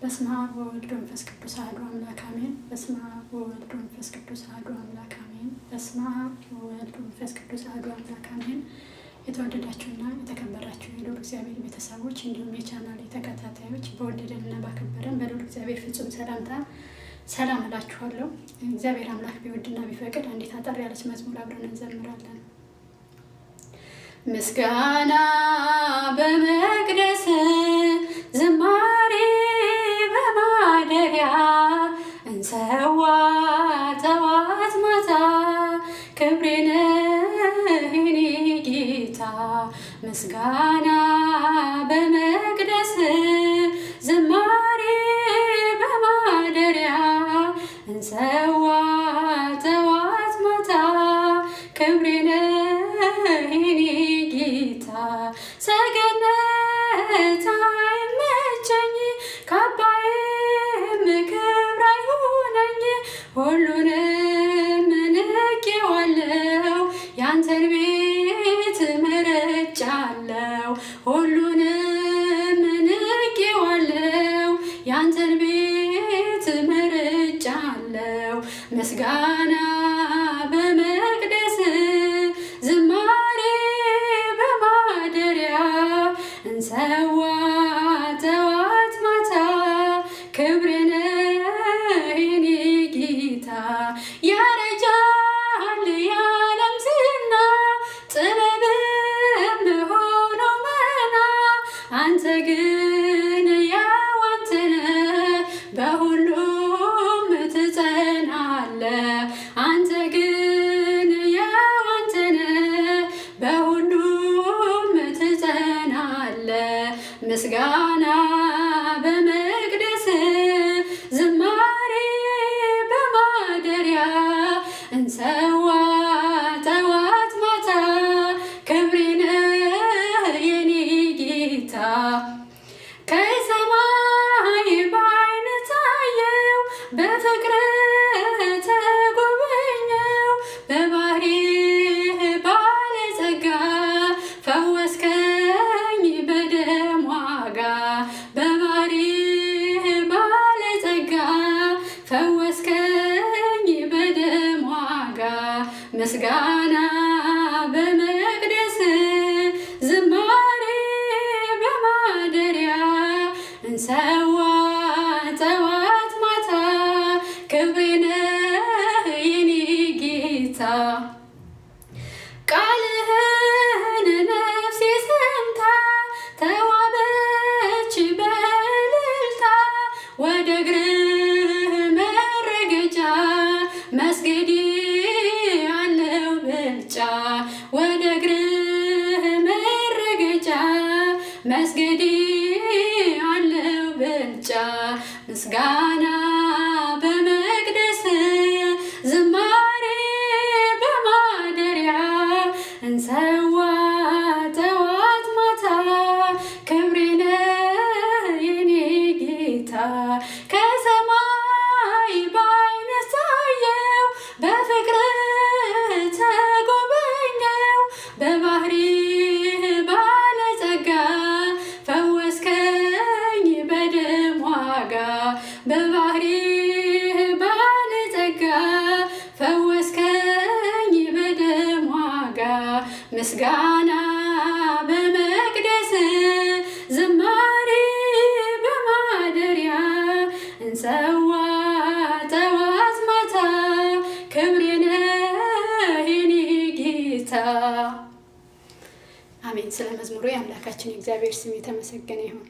በስመ አብ ወወልድ ወመንፈስ ቅዱስ አሐዱ አምላክ አሜን። በስመ አብ ወወልድ ወመንፈስ ቅዱስ አሐዱ አምላክ አሜን። በስመ አብ ወወልድ ወመንፈስ ቅዱስ አሐዱ አምላክ አሜን። የተወደዳችሁና የተከበራችሁ የልዑል እግዚአብሔር ቤተሰቦች እንዲሁም የቻናሌ ተከታታዮች በወደደንና ባከበረን በልዑል እግዚአብሔር ፍጹም ሰላምታ ሰላም እላችኋለሁ። እግዚአብሔር አምላክ ቢወድና ቢፈቅድ አንዲት አጠር ያለች መዝሙር አብረን እንዘምራለን። ምስጋና በመቅደስ ዝማሬ በማደሪያ እንሰዋ ጠዋት ማታ ክብሬ ነህ የኔ ጌታ። ምስጋና በመቅደስ ዝማሬ በማደሪያ እንሰዋ ጠዋት ማታ ክብሬ ነህ የኔ ጌታ። ሰገነት አይመቸኝ ካባዬም ክብር አይሆነኝ ሁሉንም ንቄዋለሁ ያንተን ቤት መርጫለሁ ሁሉንም ንቄዋለሁ ያንተን ቤት መርጫለሁ። ምስጋና በመቅደስ ዝማሬ በማደሪያ እንሰዋ ጠዋት ማታ ክብሬ ነህ የኔ ጌታ። ያረጃል የዓለም ዝና ጥበብም ሆኖ መና አንተ ግን ያው አንተ ነህ በሁሉም ትጸናለህ። አንተ ግን ያው አንተ ነህ በሁሉም ትጸናለህ። ምስጋና በመቅደስ ዝማሬ በማደሪያ እንሰዋ ጠዋት ማታ ክብሬ ነህ የኔ ጌታ። ከሰማይ በዓይን ታየው በፍቅርህ ተጎበኘው በባህሪህ ባለጸጋ ፈወስከኝ በደም ዋጋ በባህሪህ ባለጸጋ ፈወስከኝ በደም ዋጋ። ምስጋና በመቅደስ ዝማሬ በማደሪያ እንሰዋ ጠዋት ማታ ክብሬ ነህ የኔ ጌታ። ቃልህን ነፍሴ ሰምታ ተዋበች በእልልታ ወደ እግርህ መረገጫ መስገዴ አለው ብልጫ ወደ እግርህ መረገጫ መስገዴ አለው ብልጫ። ምስጋና በመቅደስ ዝማሬ በማደሪያ እንሰዋ ጠዋት ማታ ክብሬ ነህ የኔ ጌታ። ከሰማይ በዓይን ታየው በፍቅርህ ተጎበኘው በባህሪህ ባለጸጋ ፈወስከኝ በደም ዋጋ በባህሪህ ባለጸጋ ፈወስከኝ በደም ዋጋ። ምስጋና በመቅደስ ዝማሬ በማደሪያ እንሰዋ ጠዋት ማታ ክብሬ ነህ የኔ ጌታ። አሜን። ስለ መዝሙሩ የአምላካችን የእግዚአብሔር ስም የተመሰገነ ይሁን።